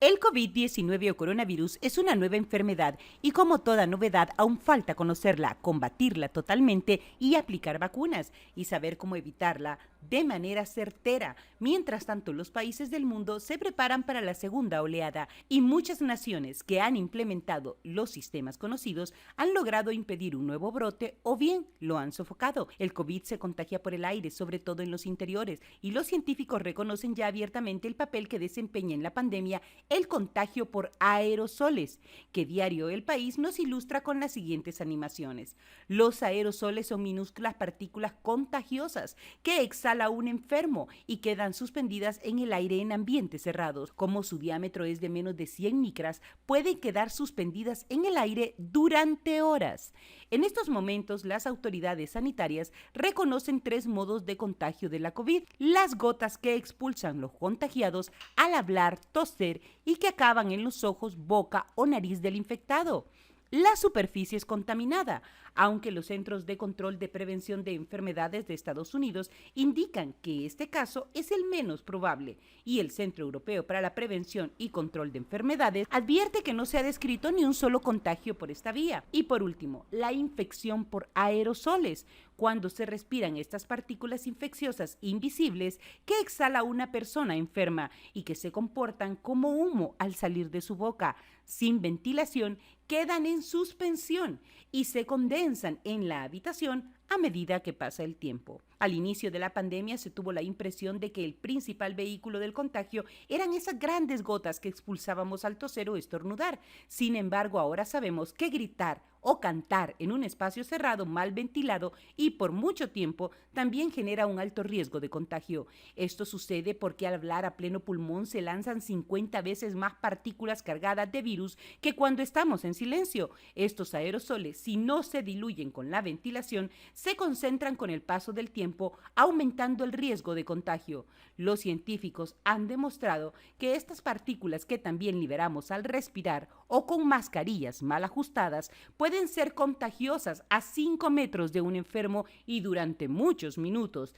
El COVID-19 o coronavirus es una nueva enfermedad y como toda novedad aún falta conocerla, combatirla totalmente y aplicar vacunas y saber cómo evitarla de manera certera. Mientras tanto, los países del mundo se preparan para la segunda oleada y muchas naciones que han implementado los sistemas conocidos han logrado impedir un nuevo brote o bien lo han sofocado. El COVID se contagia por el aire, sobre todo en los interiores, y los científicos reconocen ya abiertamente el papel que desempeña en la pandemia el contagio por aerosoles, que Diario El País nos ilustra con las siguientes animaciones. Los aerosoles son minúsculas partículas contagiosas que exhala un enfermo y quedan suspendidas en el aire en ambientes cerrados. Como su diámetro es de menos de 100 micras, pueden quedar suspendidas en el aire durante horas. En estos momentos, las autoridades sanitarias reconocen 3 modos de contagio de la COVID: las gotas que expulsan los contagiados al hablar, toser y que acaban en los ojos, boca o nariz del infectado. La superficie es contaminada, aunque los Centros de Control de Prevención de Enfermedades de Estados Unidos indican que este caso es el menos probable, y el Centro Europeo para la Prevención y Control de Enfermedades advierte que no se ha descrito ni un solo contagio por esta vía. Y por último, la infección por aerosoles, cuando se respiran estas partículas infecciosas invisibles que exhala una persona enferma y que se comportan como humo al salir de su boca, sin ventilación, quedan en suspensión y se condensan en la habitación a medida que pasa el tiempo. Al inicio de la pandemia se tuvo la impresión de que el principal vehículo del contagio eran esas grandes gotas que expulsábamos al toser o estornudar. Sin embargo, ahora sabemos que gritar o cantar en un espacio cerrado mal ventilado y por mucho tiempo también genera un alto riesgo de contagio. Esto sucede porque al hablar a pleno pulmón se lanzan 50 veces más partículas cargadas de virus que cuando estamos en silencio. Estos aerosoles, si no se diluyen con la ventilación, se concentran con el paso del tiempo, aumentando el riesgo de contagio. Los científicos han demostrado que estas partículas que también liberamos al respirar o con mascarillas mal ajustadas pueden ser contagiosas a 5 metros de un enfermo y durante muchos minutos.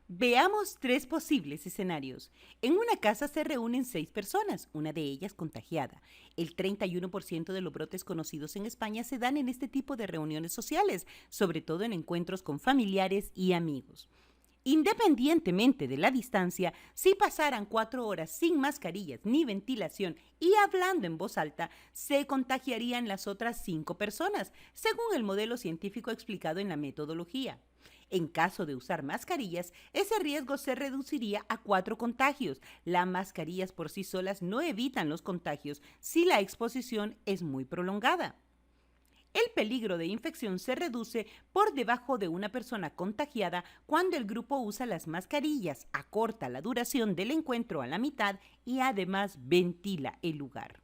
Veamos 3 posibles escenarios. En una casa se reúnen 6 personas, una de ellas contagiada. El 31% de los brotes conocidos en España se dan en este tipo de reuniones sociales, sobre todo en encuentros con familiares y amigos. Independientemente de la distancia, si pasaran 4 horas sin mascarillas ni ventilación y hablando en voz alta, se contagiarían las otras 5 personas, según el modelo científico explicado en la metodología. En caso de usar mascarillas, ese riesgo se reduciría a 4 contagios. Las mascarillas por sí solas no evitan los contagios si la exposición es muy prolongada. El peligro de infección se reduce por debajo de una persona contagiada cuando el grupo usa las mascarillas, acorta la duración del encuentro a la mitad y además ventila el lugar.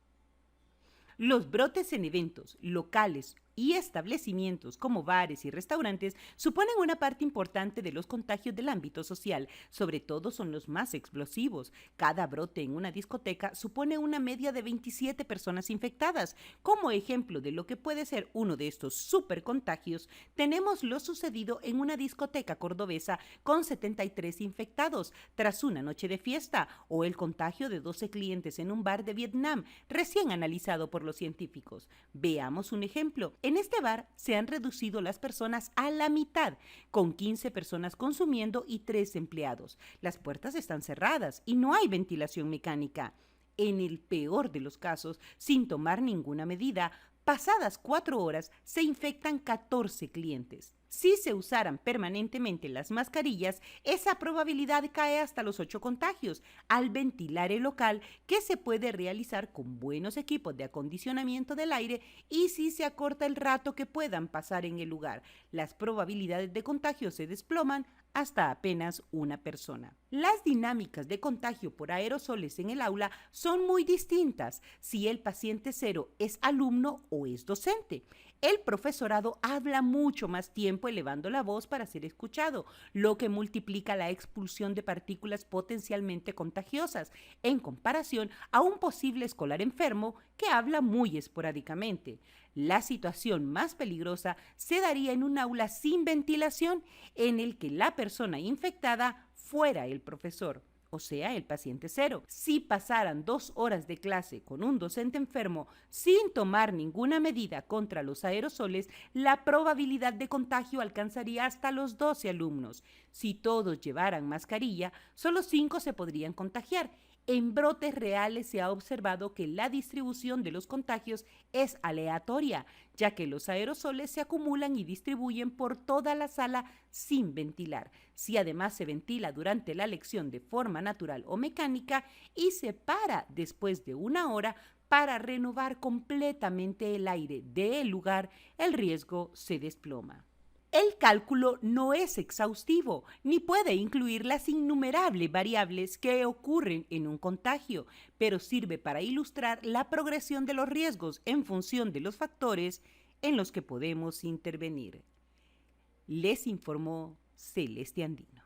Los brotes en eventos locales y establecimientos como bares y restaurantes suponen una parte importante de los contagios del ámbito social, sobre todo son los más explosivos. Cada brote en una discoteca supone una media de 27 personas infectadas. Como ejemplo de lo que puede ser uno de estos supercontagios, tenemos lo sucedido en una discoteca cordobesa con 73 infectados tras una noche de fiesta, o el contagio de 12 clientes en un bar de Vietnam, recién analizado por los científicos. Veamos un ejemplo. En este bar se han reducido las personas a la mitad, con 15 personas consumiendo y 3 empleados. Las puertas están cerradas y no hay ventilación mecánica. En el peor de los casos, sin tomar ninguna medida, pasadas 4 horas se infectan 14 clientes. Si se usaran permanentemente las mascarillas, esa probabilidad cae hasta los 8 contagios al ventilar el local, que se puede realizar con buenos equipos de acondicionamiento del aire, y si se acorta el rato que puedan pasar en el lugar, las probabilidades de contagio se desploman hasta apenas una persona. Las dinámicas de contagio por aerosoles en el aula son muy distintas si el paciente cero es alumno o es docente. El profesorado habla mucho más tiempo elevando la voz para ser escuchado, lo que multiplica la expulsión de partículas potencialmente contagiosas, en comparación a un posible escolar enfermo que habla muy esporádicamente. La situación más peligrosa se daría en un aula sin ventilación, en el que la persona infectada fuera el profesor. o sea, el paciente cero. Si pasaran 2 horas de clase con un docente enfermo sin tomar ninguna medida contra los aerosoles, la probabilidad de contagio alcanzaría hasta los 12 alumnos. Si todos llevaran mascarilla, solo 5 se podrían contagiar. En brotes reales se ha observado que la distribución de los contagios es aleatoria, ya que los aerosoles se acumulan y distribuyen por toda la sala sin ventilar. Si además se ventila durante la lección de forma natural o mecánica y se para después de 1 hora para renovar completamente el aire del lugar, el riesgo se desploma. El cálculo no es exhaustivo, ni puede incluir las innumerables variables que ocurren en un contagio, pero sirve para ilustrar la progresión de los riesgos en función de los factores en los que podemos intervenir. Les informó Celeste Andino.